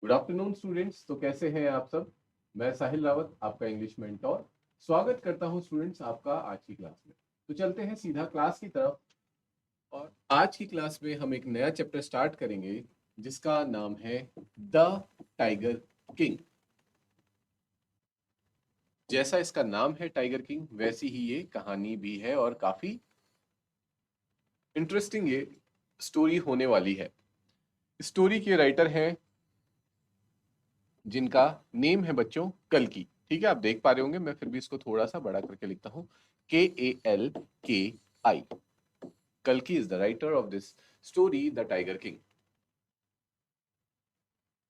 Good afternoon students. तो कैसे हैं आप सब। मैं साहिल रावत, आपका इंग्लिश मेंटोर, स्वागत करता हूं स्टूडेंट्स आपका आज की क्लास में। तो चलते हैं सीधा क्लास की तरफ। और आज की क्लास में हम एक नया चैप्टर स्टार्ट करेंगे जिसका नाम है द टाइगर किंग। जैसा इसका नाम है टाइगर किंग, वैसी ही ये कहानी भी है और काफी इंटरेस्टिंग ये स्टोरी होने वाली है। स्टोरी के राइटर हैं जिनका नेम है बच्चों कल्कि। ठीक है, आप देख पा रहे होंगे, मैं फिर भी इसको थोड़ा सा बड़ा करके लिखता हूं, Kalki। कल्कि is the writer of this story the tiger king.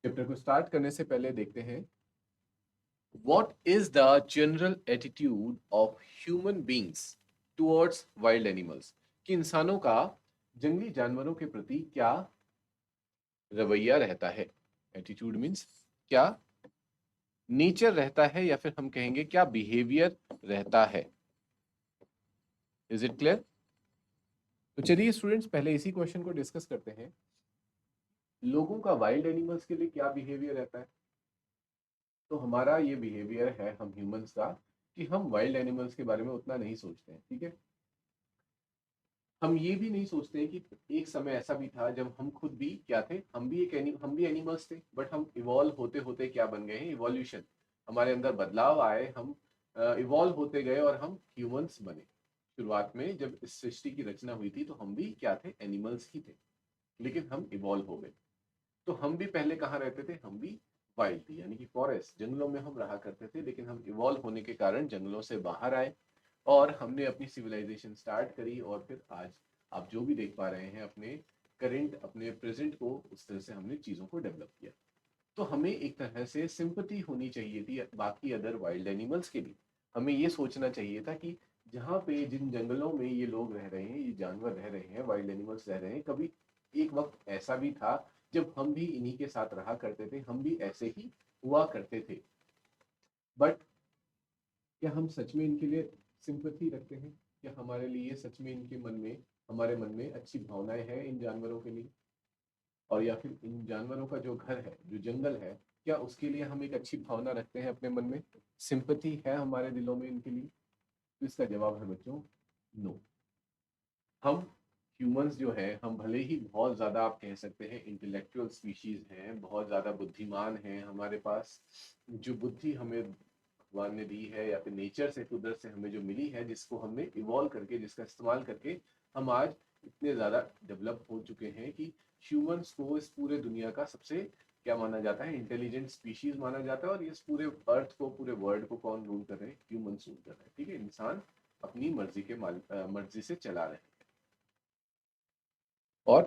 Chapter को स्टार्ट करने से पहले देखते हैं what is the general attitude of human beings towards wild animals, कि इंसानों का जंगली जानवरों के प्रति क्या रवैया रहता है। एटीट्यूड मीन्स क्या नेचर रहता है, या फिर हम कहेंगे क्या बिहेवियर रहता है। Is it clear? तो चलिए स्टूडेंट्स, पहले इसी क्वेश्चन को डिस्कस करते हैं। लोगों का वाइल्ड एनिमल्स के लिए क्या बिहेवियर रहता है। तो हमारा ये बिहेवियर है हम ह्यूमंस का कि हम वाइल्ड एनिमल्स के बारे में उतना नहीं सोचते हैं। ठीक है, हम ये भी नहीं सोचते हैं कि एक समय ऐसा भी था जब हम खुद भी क्या थे, हम भी एनिमल्स थे, बट हम इवॉल्व होते होते क्या बन गए हैं, इवोल्यूशन, हमारे अंदर बदलाव आए, हम इवॉल्व होते गए और हम ह्यूमंस बने। शुरुआत में जब इस सृष्टि की रचना हुई थी तो हम भी क्या थे, एनिमल्स ही थे, लेकिन हम इवॉल्व हो गए। तो हम भी पहले कहाँ रहते थे, हम भी वाइल्ड थे, यानी कि फॉरेस्ट जंगलों में हम रहा करते थे, लेकिन हम इवॉल्व होने के कारण जंगलों से बाहर आए और हमने अपनी सिविलाइजेशन स्टार्ट करी। और फिर आज आप जो भी देख पा रहे हैं, अपने करेंट, अपने प्रेजेंट को उस तरह से हमने चीज़ों को डेवलप किया। तो हमें एक तरह से सिंपथी होनी चाहिए थी बाकी अदर वाइल्ड एनिमल्स के लिए। हमें ये सोचना चाहिए था कि जहाँ पे जिन जंगलों में ये लोग रह रहे हैं, ये जानवर रह रहे हैं, वाइल्ड एनिमल्स रह रहे हैं, कभी एक वक्त ऐसा भी था जब हम भी इन्हीं के साथ रहा करते थे, हम भी ऐसे ही हुआ करते थे। बट क्या हम सच में इनके लिए सिंपथी रखते हैं? क्या हमारे लिए सच में इनके मन में, हमारे मन में अच्छी भावनाएं हैं इन जानवरों के लिए? और या फिर इन जानवरों का जो घर है, जो जंगल है, क्या उसके लिए हम एक अच्छी भावना रखते हैं अपने मन में? सिंपथी है हमारे दिलों में इनके लिए? तो इसका जवाब है बच्चों, नो। हम ह्यूमंस जो है, हम भले ही बहुत ज़्यादा आप कह सकते हैं इंटेलेक्चुअल स्पीशीज हैं, बहुत ज़्यादा बुद्धिमान हैं, हमारे पास जो बुद्धि हमें भगवान ने दी है या फिर नेचर से, कुदरत से हमें जो मिली है, जिसको हमने इवॉल्व करके, जिसका इस्तेमाल करके हम आज इतने ज़्यादा डेवलप हो चुके हैं कि ह्यूमंस को इस पूरे दुनिया का सबसे क्या माना जाता है, इंटेलिजेंट स्पीशीज माना जाता है। और इस पूरे अर्थ को, पूरे वर्ल्ड को कौन रूल कर रहे हैं? ह्यूमंस रूल कर रहे हैं। ठीक है, इंसान अपनी मर्जी के मर्जी से चला रहे हैं। और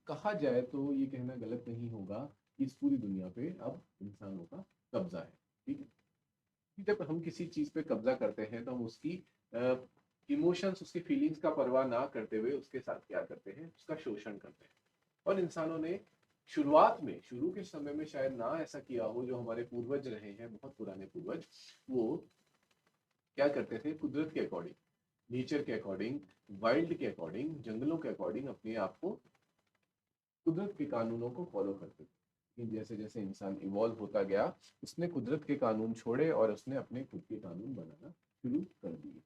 कहा जाए तो ये कहना गलत नहीं होगा कि इस पूरी दुनिया पे अब इंसानों का कब्जा है। ठीक है, कि जब हम किसी चीज पे कब्जा करते हैं तो हम उसकी इमोशंस, उसकी फीलिंग्स का परवाह ना करते हुए उसके साथ क्या करते हैं, उसका शोषण करते हैं। और इंसानों ने शुरुआत में, शुरू के समय में शायद ना ऐसा किया हो, जो हमारे पूर्वज रहे हैं, बहुत पुराने पूर्वज, वो क्या करते थे, कुदरत के अकॉर्डिंग, नेचर के अकॉर्डिंग, वाइल्ड के अकॉर्डिंग, जंगलों के अकॉर्डिंग अपने आप को, कुदरत के कानूनों को फॉलो करते थे। लेकिन जैसे जैसे इंसान इवॉल्व होता गया, उसने कुदरत के कानून छोड़े और उसने अपने खुद के कानून बनाना शुरू कर दिए।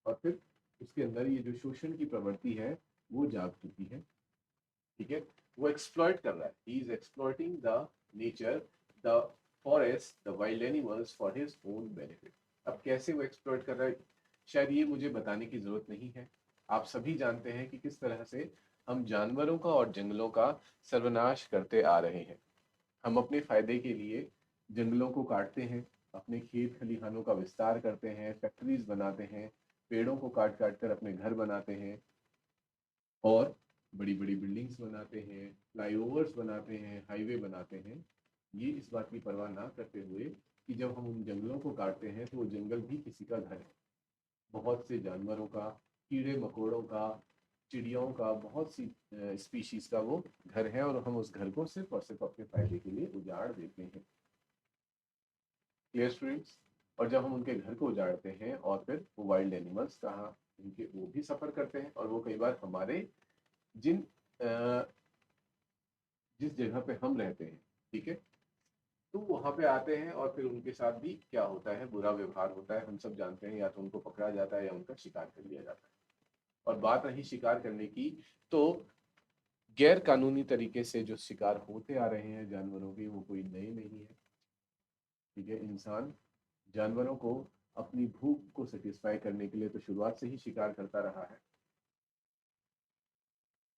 और फिर उसके अंदर ये जो शोषण की प्रवृत्ति है वो जाग चुकी है। ठीक है, वो एक्सप्लॉइट कर रहा है, he is exploiting the nature, the forest, the wild animals for his own benefit. अब कैसे वो एक्सप्लॉइट कर रहा है, शायद ये मुझे बताने की जरूरत नहीं है। आप सभी जानते हैं कि किस तरह से हम जानवरों का और जंगलों का सर्वनाश करते आ रहे हैं। हम अपने फायदे के लिए जंगलों को काटते हैं, अपने खेत खलिहानों का विस्तार करते हैं, फैक्ट्रीज बनाते हैं, पेड़ों को काट काट कर अपने घर बनाते हैं और बड़ी बड़ी बिल्डिंग्स बनाते हैं, फ्लाईओवर्स बनाते हैं, हाईवे बनाते हैं। ये इस बात की परवाह ना करते हुए कि जब हम उन जंगलों को काटते हैं तो वो जंगल भी किसी का घर है, बहुत से जानवरों का, कीड़े मकोड़ों का, चिड़ियों का, बहुत सी स्पीशीज का वो घर है, और हम उस घर को सिर्फ और सिर्फ अपने फायदे के लिए उजाड़ देते हैं। Clear students? और जब हम उनके घर को उजाड़ते हैं और फिर वो वाइल्ड एनिमल्स कहाँ, उनके वो भी सफ़र करते हैं, और वो कई बार हमारे जिन जिस जगह पे हम रहते हैं, ठीक है, तो वहां पे आते हैं और फिर उनके साथ भी क्या होता है, बुरा व्यवहार होता है। हम सब जानते हैं, या तो उनको पकड़ा जाता है या उनका शिकार कर लिया जाता है। और बात रही शिकार करने की, तो गैर कानूनी तरीके से जो शिकार होते आ रहे हैं जानवरों के, वो कोई नए नहीं है। ठीक है, इंसान जानवरों को अपनी भूख को सेटिस्फाई करने के लिए तो शुरुआत से ही शिकार करता रहा है।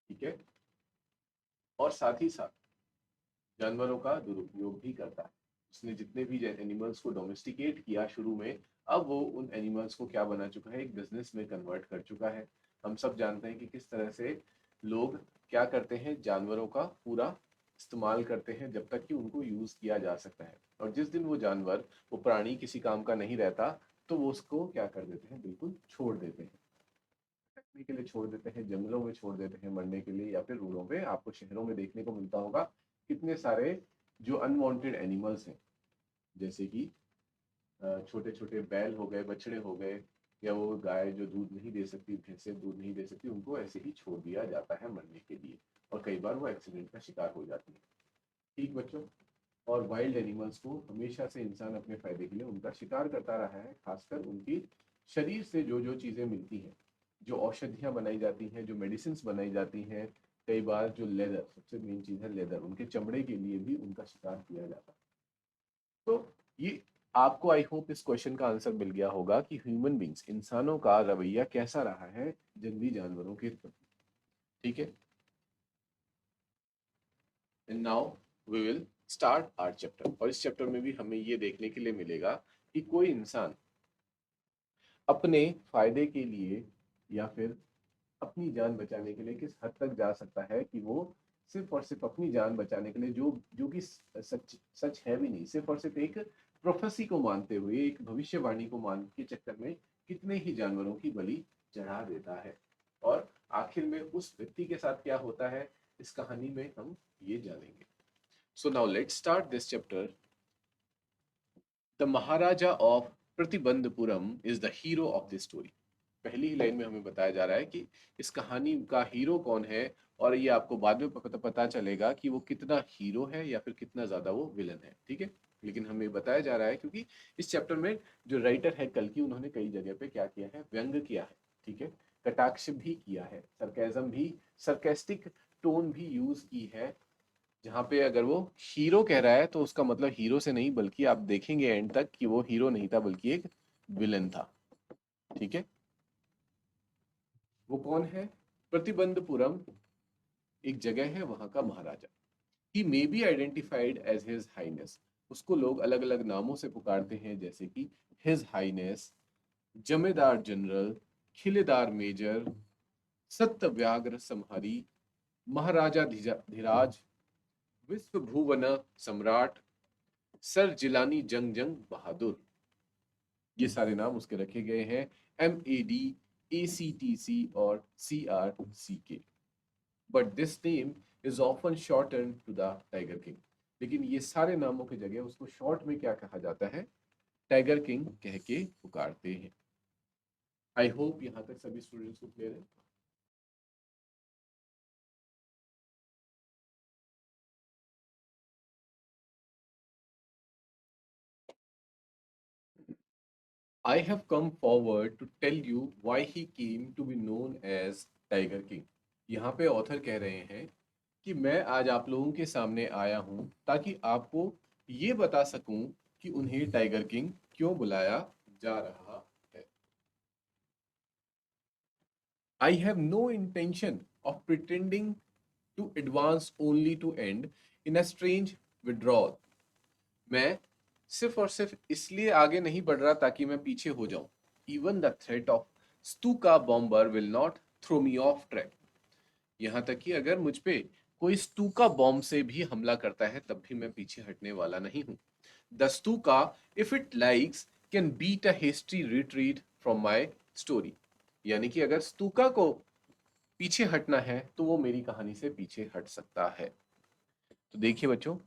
ठीक है, और साथ ही साथ जानवरों का दुरुपयोग भी करता है। उसने जितने भी एनिमल्स को डोमेस्टिकेट किया शुरू में, अब वो उन एनिमल्स को क्या बना चुका है, एक बिजनेस में कन्वर्ट कर चुका है। हम सब जानते हैं कि किस तरह से लोग क्या करते हैं, जानवरों का पूरा इस्तेमाल करते हैं जब तक कि उनको यूज किया जा सकता है। और जिस दिन वो जानवर, वो प्राणी किसी काम का नहीं रहता, तो वो उसको क्या कर देते हैं, बिल्कुल छोड़ देते हैं। रखने के लिए छोड़ देते हैं, जंगलों में छोड़ देते हैं मरने के लिए, या फिर रोडों पे। आपको शहरों में देखने को मिलता होगा कितने सारे जो अनवांटेड एनिमल्स हैं, जैसे कि छोटे छोटे बैल हो गए, बछड़े हो गए, या वो गाय जो दूध नहीं दे सकती, भैंसे दूध नहीं दे सकती, उनको ऐसे ही छोड़ दिया जाता है मरने के लिए। और कई बार वो एक्सीडेंट का शिकार हो जाती है। ठीक बच्चों, और वाइल्ड एनिमल्स को हमेशा से इंसान अपने फायदे के लिए उनका शिकार करता रहा है, खासकर उनकी शरीर से जो जो चीजें मिलती हैं, जो औषधियां बनाई जाती हैं, जो मेडिसिन बनाई जाती हैं। कई बार जो लेदर, सबसे मेन चीज है लेदर, उनके चमड़े के लिए भी उनका शिकार किया जाता है। तो ये आपको, आई होप, इस क्वेश्चन का आंसर मिल गया होगा कि ह्यूमन बींग्स, इंसानों का रवैया कैसा रहा है जंगली जानवरों के प्रति। ठीक है, and now we will start our chapter. और इस चैप्टर में भी हमें ये देखने के लिए मिलेगा कि कोई इंसान अपने फायदे के लिए या फिर अपनी जान बचाने के लिए किस हद तक जा सकता है, कि वो सिर्फ और सिर्फ अपनी जान बचाने के लिए, जो जो कि सच सच है भी नहीं, सिर्फ और सिर्फ एक प्रोफेसी को मानते हुए, एक भविष्यवाणी को मान के चक्कर में कितने ही जानवरों की बलि चढ़ा देता है। और आखिर में उस व्यक्ति के साथ क्या होता है, इस कहानी में हम ये जानेंगे। So now let's start this chapter. The Maharaja of Pratibandapuram is the hero of this story. पहली ही लाइन में हमें बताया जा रहा है कि इस कहानी का हीरो कौन है। और ये आपको बाद में पता चलेगा कि वो कितना हीरो है या फिर कितना ज्यादा वो विलन है। ठीक है, लेकिन हमें बताया जा रहा है क्योंकि इस चैप्टर में जो राइटर है कल्कि, उन्होंने कई जगह पे क्या किया है, व्यंग किया है। ठीक है, कटाक्ष भी किया है, सरकेजम भी, सरकेस्टिक टोन भी यूज की है। जहाँ पे अगर वो हीरो कह रहा है तो उसका मतलब हीरो से नहीं, बल्कि आप देखेंगे एंड तक कि वो हीरो नहीं था, बल्कि एक विलन था। ठीक है, वो कौन है, प्रतिबंधपुरम एक जगह है, वहां का महाराजा। He may be identified as his highness. उसको लोग अलग अलग नामों से पुकारते हैं, जैसे कि हिज हाइनेस, जमींदार जनरल, खिलेदार मेजर, सत्यव्याघ्र संहारी, महाराजा धीराज, विश्व भुवन सम्राट, सर जिलानी जंग जंग बहादुर। ये सारे नाम उसके रखे गए हैं, MAD, ACTC और CRCK। But this name is often shorten to the tiger king. लेकिन ये सारे नामों की जगह उसको शॉर्ट में क्या कहा जाता है, टाइगर किंग कह के पुकारते हैं। आई होप यहाँ तक सभी स्टूडेंट्स को क्लियर है। I have come forward to tell you why he came to be known as tiger king. यहाँ पे ऑथर कह रहे हैं कि मैं आज आप लोगों के सामने आया हूं ताकि आपको ये बता सकूं कि उन्हें टाइगर किंग क्यों बुलाया जा रहा है। I have no intention of pretending to advance only to end in a strange withdrawal। मैं सिर्फ और सिर्फ इसलिए आगे नहीं बढ़ रहा ताकि मैं पीछे हो जाऊं। Even the threat of Stuka bomber will not throw me off track। यहाँ तक कि अगर मुझ पे कोई स्तूका बॉम्ब से भी हमला करता है, तब भी मैं पीछे हटने वाला नहीं हूं। The stuka, if it likes, can beat a history retreat from my story. यानी कि अगर स्तूका को पीछे हटना है तो वो मेरी कहानी से पीछे हट सकता है। तो देखिए बच्चों,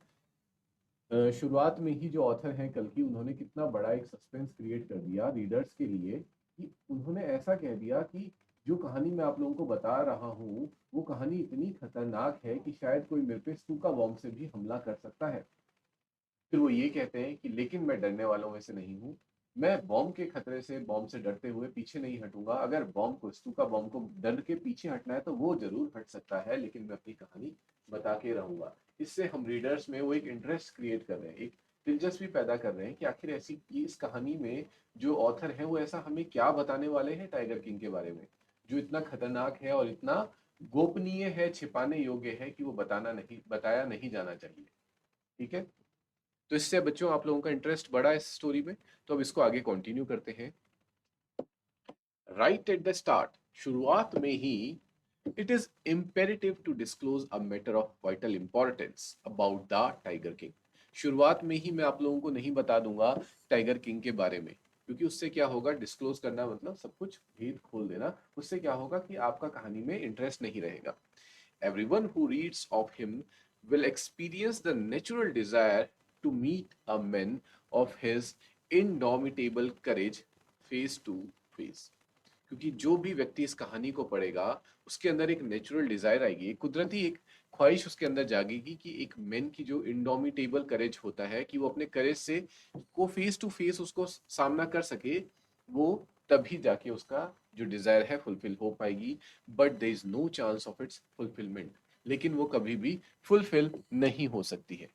शुरुआत में ही जो ऑथर हैं कल्कि, उन्होंने कितना बड़ा एक सस्पेंस क्रिएट कर दिया रीडर्स के लिए, कि उन्होंने ऐसा कह दिया कि जो कहानी मैं आप लोगों को बता रहा हूँ, वो कहानी इतनी खतरनाक है कि शायद कोई मेरे पे स्तूका बॉम्ब से भी हमला कर सकता है। फिर वो ये कहते हैं कि लेकिन मैं डरने वालों में से नहीं हूँ, मैं बॉम्ब के खतरे से, बॉम्ब से डरते हुए पीछे नहीं हटूंगा। अगर बॉम्ब को, स्तूका बॉम्ब को डर के पीछे हटना है तो वो जरूर हट सकता है, लेकिन मैं अपनी कहानी बता के रहूंगा। इससे हम रीडर्स में वो एक इंटरेस्ट क्रिएट कर रहे हैं, एक दिलचस्पी पैदा कर रहे हैं कि आखिर ऐसी इस कहानी में जो ऑथर है वो ऐसा हमें क्या बताने वाले हैं टाइगर किंग के बारे में, जो इतना खतरनाक है और इतना गोपनीय है, छिपाने योग्य है कि वो बताया नहीं जाना चाहिए। ठीक है, तो इससे बच्चों आप लोगों का इंटरेस्ट बढ़ा इस स्टोरी में, तो अब इसको आगे कंटिन्यू करते हैं। राइट एट द स्टार्ट, शुरुआत में ही, it is imperative to disclose a matter of vital importance about the tiger king. शुरुआत में ही मैं आप लोगों को नहीं बता दूंगा टाइगर किंग के बारे में, क्योंकि उससे क्या होगा, डिस्क्लोज करना मतलब सब कुछ भेद खोल देना, उससे क्या होगा कि आपका कहानी में इंटरेस्ट नहीं रहेगा। Everyone who reads of him will experience the natural desire to meet a man of his indomitable courage face to face। क्योंकि जो भी व्यक्ति इस कहानी को पढ़ेगा उसके अंदर एक नेचुरल डिजायर आएगी, एक कुदरती एक ख्वाहिश उसके अंदर जागेगी कि एक मैन की जो इंडोमिटेबल करेज होता है, कि वो अपने करेज से को फेस टू फेस उसको सामना कर सके, वो तभी जाके उसका जो डिजायर है फुलफिल हो पाएगी। But there is no chance of its fulfilment, लेकिन वो कभी भी फुलफिल नहीं हो सकती है।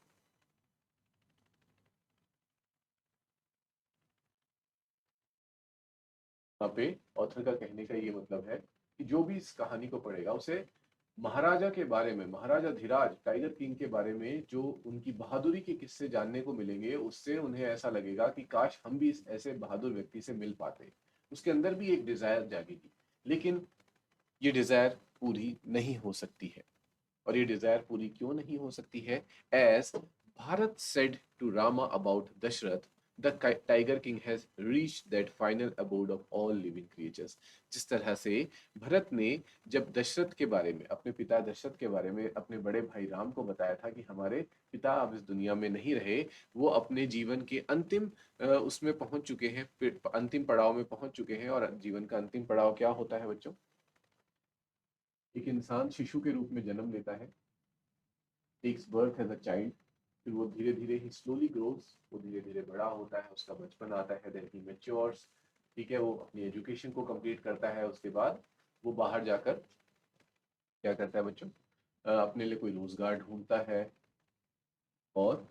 यहाँ पे ऑथर का कहने का ये मतलब है कि जो भी इस कहानी को पढ़ेगा उसे महाराजा के बारे में, महाराजा धीराज टाइगर किंग के बारे में जो उनकी बहादुरी के किस्से जानने को मिलेंगे, उससे उन्हें ऐसा लगेगा कि काश हम भी इस ऐसे बहादुर व्यक्ति से मिल पाते। उसके अंदर भी एक डिजायर जागेगी, लेकिन ये डिजायर पूरी नहीं हो सकती है। और ये डिजायर पूरी क्यों नहीं हो सकती है? As Bharat said to Rama about Dasharath, the tiger king has reached that final abode of all living creatures. जिस तरह से भरत ने जब दशरथ के बारे में, अपने पिता दशरथ के बारे में अपने बड़े भाई राम को बताया था कि हमारे पिता अब इस दुनिया में नहीं रहे, वो अपने जीवन के अंतिम उसमें पहुंच चुके हैं, अंतिम पड़ाव में पहुंच चुके हैं। और जीवन का अंतिम पड़ाव क्या होता है बच्चों? एक इंसान शिशु के रूप में जन्म लेता है, takes birth as a child, फिर वो धीरे धीरे ही स्लोली ग्रोस, वो धीरे धीरे बड़ा होता है, उसका बचपन आता है, देन ही मैच्योर्स। ठीक है, वो अपनी एजुकेशन को कंप्लीट करता है, उसके बाद वो बाहर जाकर क्या करता है बच्चों? अपने लिए कोई रोजगार ढूंढता है, और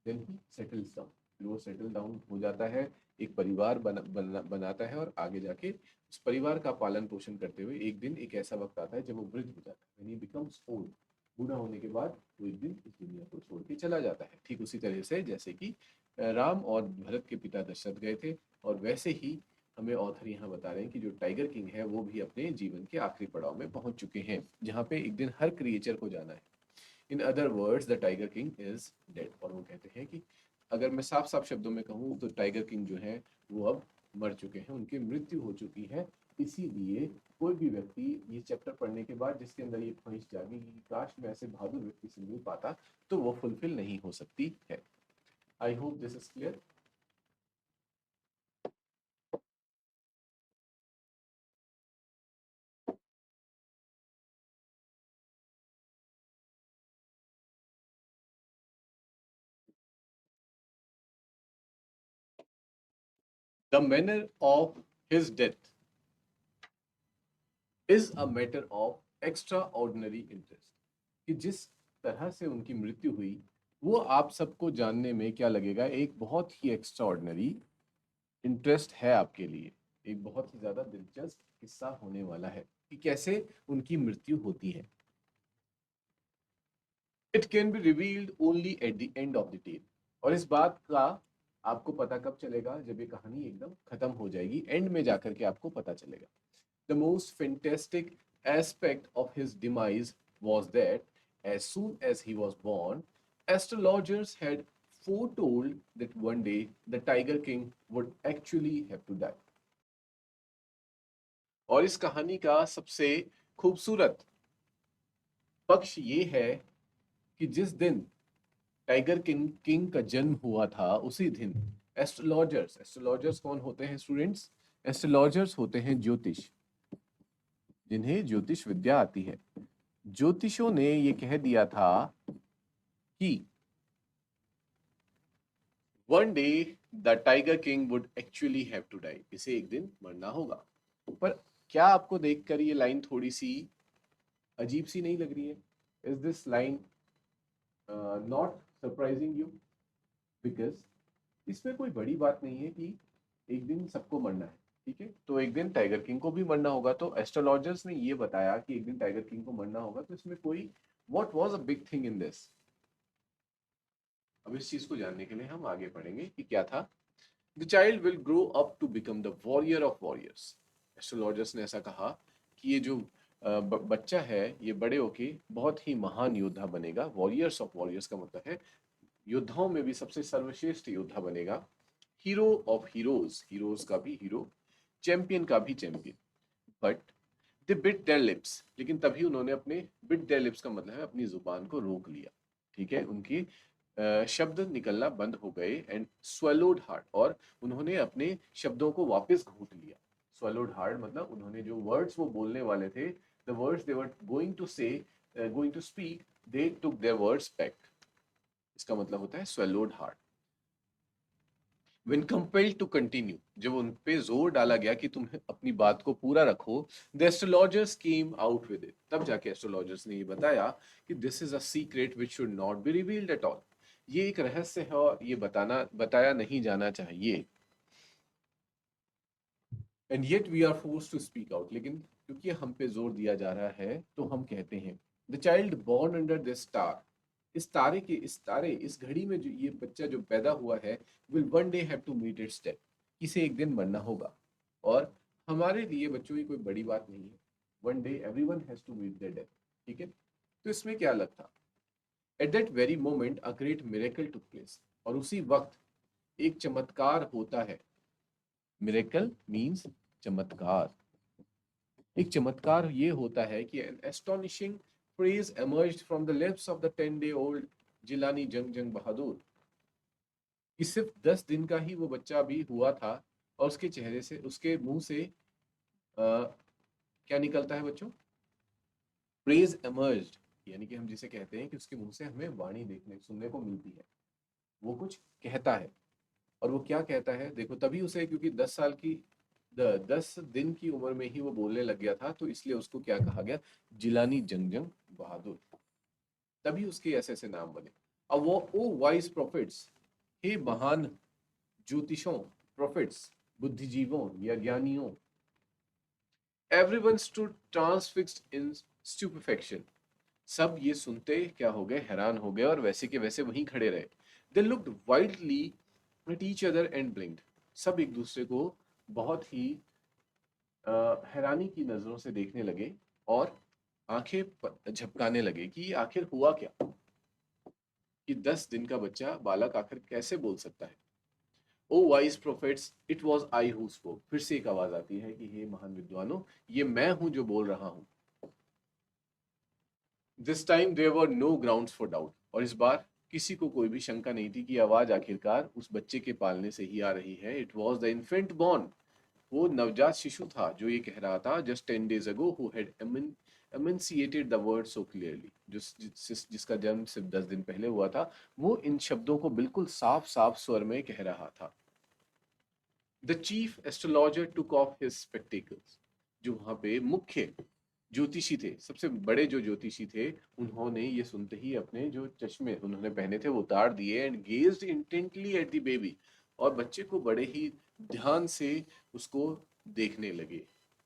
देन ही सेटल्स डाउन। फिर वो सेटल डाउन हो जाता है, एक परिवार बनाता है, और आगे जाके उस परिवार का पालन पोषण करते हुए एक दिन एक ऐसा वक्त आता है जब वो वृद्ध हो जाता है, when he becomes old। बूढ़ा होने के बाद वो एक दिन इस दुनिया को छोड़ के चला जाता है, ठीक उसी तरह से जैसे कि राम और भरत के पिता दशरथ गए थे। और वैसे ही हमें ऑथर यहाँ बता रहे हैं कि जो टाइगर किंग है वो भी अपने जीवन के आखिरी पड़ाव में पहुंच चुके हैं, जहाँ पे एक दिन हर क्रिएचर को जाना है। In other words the tiger king is dead. और वो कहते हैं कि अगर मैं साफ साफ शब्दों में कहूँ तो टाइगर किंग जो है वो अब मर चुके हैं, उनकी मृत्यु हो चुकी है। इसीलिए कोई भी व्यक्ति ये चैप्टर पढ़ने के बाद जिसके अंदर ये ख्वाहिश जागेगी कि काश मैं ऐसे बहादुर व्यक्ति से मिल पाता, तो वो फुलफिल नहीं हो सकती है। I hope this is clear. The manner of his death is a matter of extra ordinary interest. कि जिस तरह से उनकी मृत्यु हुई वो आप सबको जानने में क्या लगेगा, एक बहुत ही एक्स्ट्रा ऑर्डिनरी इंटरेस्ट है आपके लिए। एक बहुत ही ज्यादा दिलचस्प किस्सा होने वाला है कि कैसे उनकी मृत्यु होती है। It can be revealed only at the end of the tale. और इस बात का आपको पता कब चलेगा? जब ये कहानी एकदम खत्म हो जाएगी, एंड में जाकर के आपको पता चलेगा। The most fantastic aspect of his demise was that as soon as he was born, astrologers had foretold that one day the Tiger King would actually have to die। और इस कहानी का सबसे खूबसूरत पक्ष ये है कि जिस दिन टाइगर किंग का जन्म हुआ था उसी दिन एस्ट्रोलॉजर्स, एस्ट्रोलॉजर्स कौन होते हैं स्टूडेंट्स? एस्ट्रोलॉजर्स होते हैं ज्योतिष, जिन्हें ज्योतिष विद्या आती है। ज्योतिषों ने ये कह दिया था कि one day the tiger king would actually have to die, इसे एक दिन मरना होगा। पर क्या आपको देखकर ये लाइन थोड़ी सी अजीब सी नहीं लग रही है? Is this line not surprising you? Because इसमें कोई बड़ी बात नहीं है कि एक दिन सबको मरना है, ठीक है? तो एक दिन टाइगर किंग को भी मरना होगा, तो एस्ट्रोलॉजर्स ने ये बताया कि एक दिन टाइगर किंग को मरना होगा, तो इसमें कोई what was a big thing in this? अब इस चीज को जानने के लिए हम आगे पढ़ेंगे कि क्या था। The child will grow up to become the warrior of warriors. Astrologers ने ऐसा कहा कि ये जो बच्चा है ये बड़े होके बहुत ही महान योद्धा बनेगा। वॉरियर्स ऑफ वॉरियर्स का मतलब है योद्धाओं में भी सबसे सर्वश्रेष्ठ योद्धा बनेगा। हीरो ऑफ हीरोज, हीरोज का भी हीरो, चैंपियन का भी champion. But they bit there lips, लेकिन तभी उन्होंने अपने, बिट देयर लिप्स का मतलब है अपनी जुबान को रोक लिया, ठीक है? उनकी शब्द निकलना बंद हो गए। एंड स्वेलोड हार्ड, और उन्होंने अपने शब्दों को वापस घूंट लिया। स्वेलोड हार्ड मतलब उन्होंने जो वर्ड्स वो बोलने वाले थे, the words they were going to say, going to speak, they took their words back. इसका मतलब होता है swallowed hard. When compelled to continue, जब उन पे जोर डाला गया कि तुम अपनी बात को पूरा रखो, the astrologers came out with it, तब जाके एस्ट्रोलॉजर्स ने ये बताया कि this is a secret which should not be revealed at all, ये एक रहस्य है और ये बताया नहीं जाना चाहिए। And yet we are forced to speak out, लेकिन क्योंकि हम पे जोर दिया जा रहा है तो हम कहते हैं। The child born under this star, इस घड़ी में जो ये बच्चा जो पैदा हुआ है, will one day have to meet its death, इसे एक दिन मरना होगा। और हमारे लिए बच्चों की कोई बड़ी बात नहीं है, one day everyone has to meet their death, ठीक है? तो इसमें क्या अलग था? At that very moment a great miracle took place, और उसी वक्त एक चमत्कार होता है। मिरेकल मीन्स चमत्कार। एक चमत्कार ये होता है कि an astonishing phrase emerged from the lips of the 10-day-old Jilani जंग जंग बहादुर, कि सिर्फ 10 दिन का ही वो बच्चा भी हुआ था और उसके चेहरे से, उसके मुंह से क्या निकलता है बच्चों? प्रेज emerged, यानी कि हम जिसे कहते हैं कि उसके मुंह से हमें वाणी देखने सुनने को मिलती है, वो कुछ कहता है। और वो क्या कहता है देखो, तभी उसे, क्योंकि 10 दिन की उम्र में ही वो बोलने लग गया था, तो इसलिए उसको क्या कहा गया? जिलानी जंगजंग बहादुर। तभी उसके ऐसे ऐसे नाम बने। अब वो ओ वाइज प्रॉफिट्स, हे महान ज्योतिषों, प्रॉफिट्स बुद्धिजीवों या ज्ञानियों। एवरीवन स्टूड ट्रांसफिक्स्ड इन स्टुपेफेक्शन, सब ये सुनते क्या हो गए? हैरान हो गए, और वैसे के वैसे वहीं खड़े रहे। They looked wildly at each other and ब्लिंक्ड, सब एक दूसरे को बहुत ही हैरानी की नजरों से देखने लगे और आंखें झपकाने लगे कि ये आखिर हुआ क्या, कि 10 दिन का बच्चा बालक आखिर कैसे बोल सकता है। O wise prophets, it was I who spoke, फिर से एक आवाज आती है कि हे महान विद्वानों, ये मैं हूं जो बोल रहा हूं। This time there were no grounds for doubt, और इस बार किसी को कोई भी शंका नहीं थी कि आवाज आखिरकार उस बच्चे के पालने से ही आ रही है। It was the infant born, वो नवजात शिशु था जो ये कह रहा था, just 10 days ago, who had enunciated the word so clearly, जिसका जन्म सिर्फ 10 दिन पहले हुआ था, वो इन शब्दों को बिल्कुल साफ साफ स्वर में कह रहा था। The chief astrologer took off his spectacles, जो वहां पे मुख्य ज्योतिषी थे, सबसे बड़े जो ज्योतिषी थे, उन्होंने ये सुनते ही अपने जो चश्मे उन्होंने पहने थे वो उतार दिए। And gazed intently at the baby, और बच्चे को बड़े ही ध्यान से उसको देखने लगे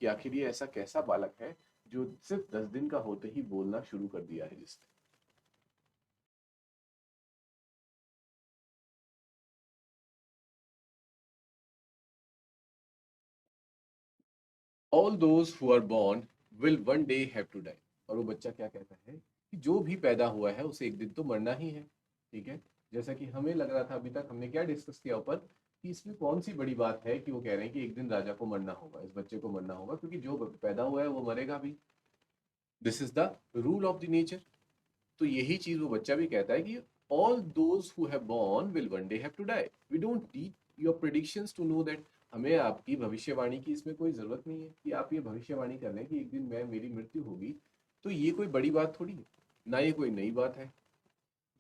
कि आखिर ये ऐसा कैसा बालक है जो सिर्फ 10 दिन का होते ही बोलना शुरू कर दिया है जिसने। All those who are born will one day have to die, और वो बच्चा क्या कहता है कि जो भी पैदा हुआ है उसे एक दिन तो मरना ही है, ठीक है? जैसा कि हमें लग रहा था अभी तक, हमने क्या डिस्कस किया ऊपर, कि इसमें कौन सी बड़ी बात है कि वो कह रहे हैं कि एक दिन राजा को मरना होगा, इस बच्चे को मरना होगा, क्योंकि जो पैदा हुआ है वो मरेगा भी। This is the rule of the nature. तो यही चीज वो बच्चा भी कहता है कि all those who have born will one day have to die, we don't need your predictions to know that, हमें आपकी भविष्यवाणी की इसमें कोई जरूरत नहीं है कि आप ये भविष्यवाणी कर लें कि एक दिन मैं, मेरी मृत्यु होगी। तो ये कोई बड़ी बात थोड़ी है, ना ये कोई नई बात है।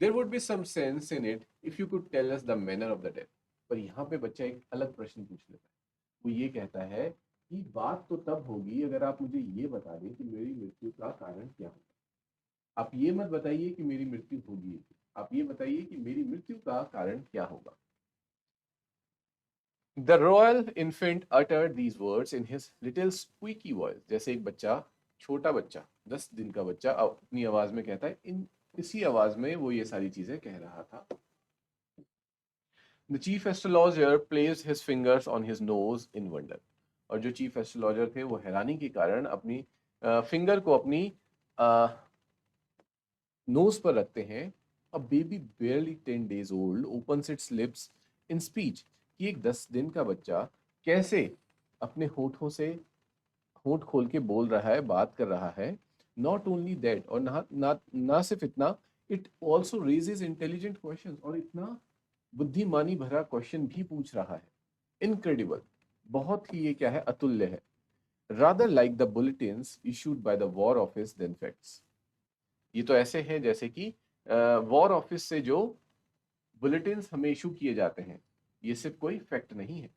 There would be some sense in it if you could tell us the manner of the death, पर यहाँ पे बच्चा एक अलग प्रश्न पूछ लेता है। वो ये कहता है कि बात तो तब होगी अगर आप मुझे ये बता दें कि मेरी मृत्यु का कारण क्या होगा। आप ये मत बताइए कि मेरी मृत्यु होगी, आप ये बताइए कि मेरी मृत्यु का कारण क्या होगा। The royal infant uttered these words in his little squeaky voice। जैसे एक बच्चा, छोटा बच्चा, 10 दिन का बच्चा अपनी आवाज में कहता है, इन इसी आवाज में वो ये सारी चीजें कह रहा था। The chief astrologer placed his fingers on his nose in wonder। और जो चीफ एस्ट्रोलॉजर थे वो हैरानी के कारण अपनी फिंगर को अपनी नोज पर रखते हैं। A baby barely 10 days old opens its lips in speech। कि एक 10 दिन का बच्चा कैसे अपने होठों से होठ खोल के बोल रहा है, बात कर रहा है। नॉट ओनली दैट, और ना सिर्फ इतना, it also raises intelligent question, और इतना बुद्धिमानी भरा क्वेश्चन भी पूछ रहा है। इनक्रेडिबल, बहुत ही ये क्या है, अतुल्य है। Rather like the bulletins issued by the war office than facts. ये तो ऐसे हैं जैसे कि वॉर ऑफिस से जो बुलेटिन्स हमें इशू किए जाते हैं, ये सिर्फ कोई फैक्ट नहीं है।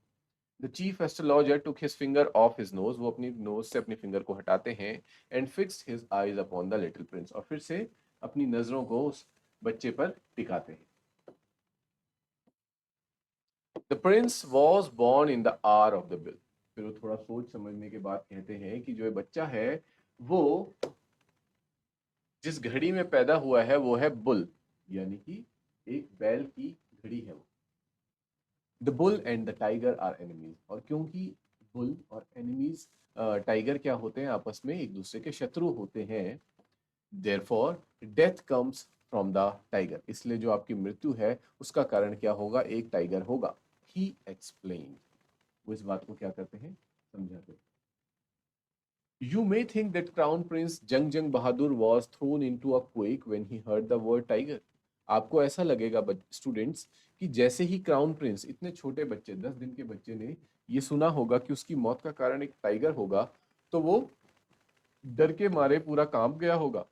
The chief astrologer took his finger of his nose. वो अपनी नोज से अपनी फिंगर को हटाते हैं। And fixed his eyes upon the little Prince. और फिर से अपनी नजरों को उस बच्चे पर टिकाते हैं। The prince was born in the hour of the bull. फिर वो थोड़ा सोच समझने के बाद कहते हैं कि जो ये बच्चा है वो जिस घड़ी में पैदा हुआ है वो है बुल, यानी कि एक बैल की घड़ी है वो। The bull and the tiger are enemies. और क्योंकि बुल और एनिमीज, टाइगर क्या होते हैं, आपस में एक दूसरे के शत्रु होते हैं। Therefore death comes from the tiger. इसलिए जो आपकी मृत्यु है उसका कारण क्या होगा, एक टाइगर होगा। ही एक्सप्लेन। वो इस बात को क्या करते हैं, समझाते हैं। You may think that Crown Prince Jung Bahadur was thrown into a quake when he heard the word tiger। आपको ऐसा लगेगा स्टूडेंट्स कि जैसे ही क्राउन प्रिंस, इतने छोटे बच्चे, 10 दिन के बच्चे ने ये सुना होगा कि उसकी मौत का कारण एक टाइगर होगा, तो वो डर के मारे पूरा कांप गया होगा।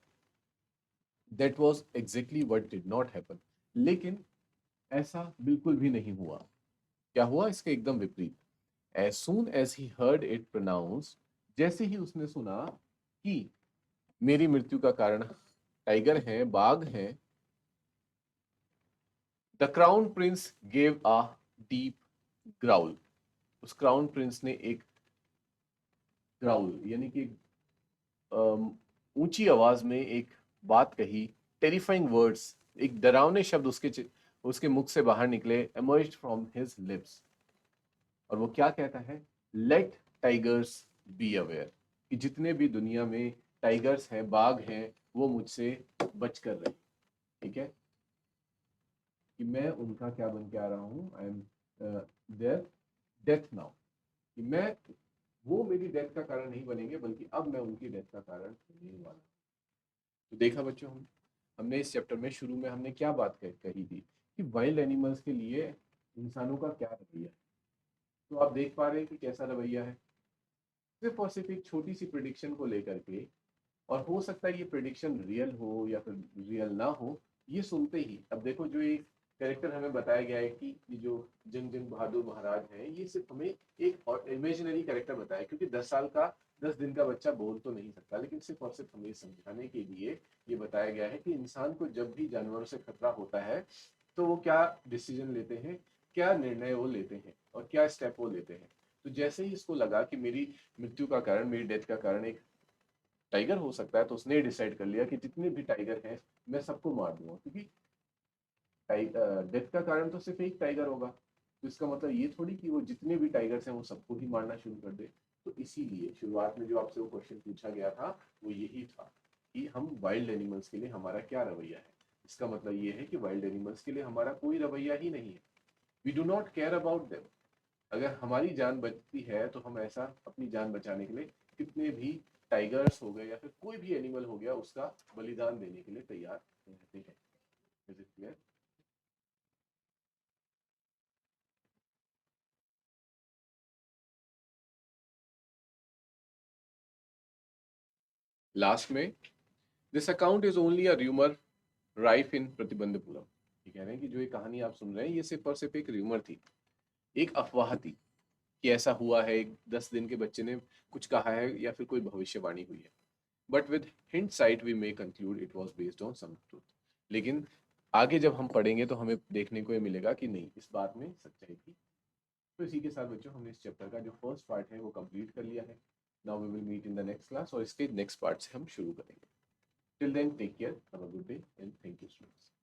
That was exactly what did not happen। लेकिन ऐसा बिल्कुल भी नहीं हुआ। क्या हुआ, इसके एकदम विपरीत। As soon as he heard it pronounced, जैसे ही उसने सुना कि मेरी मृत्यु का कारण टाइगर है, बाघ है, the crown Prince gave a deep growl. उस क्राउन प्रिंस ने एक ग्राउल यानी कि ऊंची आवाज में एक बात कही। टेरिफाइंग वर्ड्स, एक डरावने शब्द उसके मुख से बाहर निकले। emerged from his lips. और वो क्या कहता है, लेट टाइगर्स बी अवेयर। कि जितने भी दुनिया में टाइगर्स हैं, बाघ हैं, वो मुझसे बच कर रहे। ठीक है, कि मैं उनका क्या बन के आ रहा हूँ, I am there death now. कि मैं, वो मेरी डेथ का कारण नहीं बनेंगे, बल्कि अब मैं उनकी डेथ का कारण बनने वाला हूँ। तो देखा बच्चों, हमने इस चैप्टर में शुरू में हमने क्या बात कही थी कि वाइल्ड एनिमल्स के लिए इंसानों का क्या रवैया है। तो आप देख पा रहे हैं कि कैसा रवैया है। सिर्फ और सिर्फ एक छोटी सी प्रिडिक्शन को लेकर के, और हो सकता है ये प्रिडिक्शन रियल हो या फिर रियल ना हो, ये सुनते ही अब देखो जो एक कैरेक्टर हमें बताया गया है कि ये जो जंग जंग बहादुर महाराज हैं, ये सिर्फ हमें एक और इमेजिनरी कैरेक्टर बताया, क्योंकि 10 साल का 10 दिन का बच्चा बोल तो नहीं सकता, लेकिन सिर्फ और सिर्फ हमें समझाने के लिए ये बताया गया है कि इंसान को जब भी जानवरों से खतरा होता है तो वो क्या डिसीजन लेते हैं, क्या निर्णय वो लेते हैं, और क्या स्टेप वो लेते हैं। तो जैसे ही इसको लगा कि मेरी मृत्यु का कारण, मेरी डेथ का कारण एक टाइगर हो सकता है, तो उसने डिसाइड कर लिया कि जितने भी टाइगर हैं मैं सबको मार दूंगा, क्योंकि डेथ का कारण तो सिर्फ एक टाइगर होगा। तो इसका मतलब ये थोड़ी कि वो जितने भी टाइगर्स हैं वो सबको ही मारना शुरू कर दे। तो इसीलिए शुरुआत में जो आपसे वो क्वेश्चन पूछा गया था वो यही था कि हम वाइल्ड एनिमल्स के लिए हमारा क्या रवैया है। इसका मतलब ये है कि वाइल्ड एनिमल्स के लिए हमारा कोई रवैया ही नहीं है। We do not care about them. अगर हमारी जान बचती है तो हम ऐसा अपनी जान बचाने के लिए कितने भी टाइगर्स हो गए या फिर कोई भी एनिमल हो गया उसका बलिदान देने के लिए तैयार रहते हैं। Is it clear? लास्ट में, this account is only a rumour rife in Pratibandhpuram. ये कह रहे हैं कि जो ये कहानी आप सुन रहे हैं ये सिर्फ और सिर्फ एक र्यूमर थी, एक अफवाह थी कि ऐसा हुआ है, एक 10 दिन के बच्चे ने कुछ कहा है या फिर कोई भविष्यवाणी हुई है। But with hindsight we may conclude it was based on some truth. लेकिन आगे जब हम पढ़ेंगे तो हमें देखने को ये मिलेगा कि नहीं, इस बात में सच्चाई थी। तो इसी के साथ बच्चों हमने इस चैप्टर का जो फर्स्ट पार्ट है वो कंप्लीट कर लिया है। Now we will meet in the next class, और इसके नेक्स्ट पार्ट से हम शुरू करेंगे। Till then take care, have a good day and thank you students.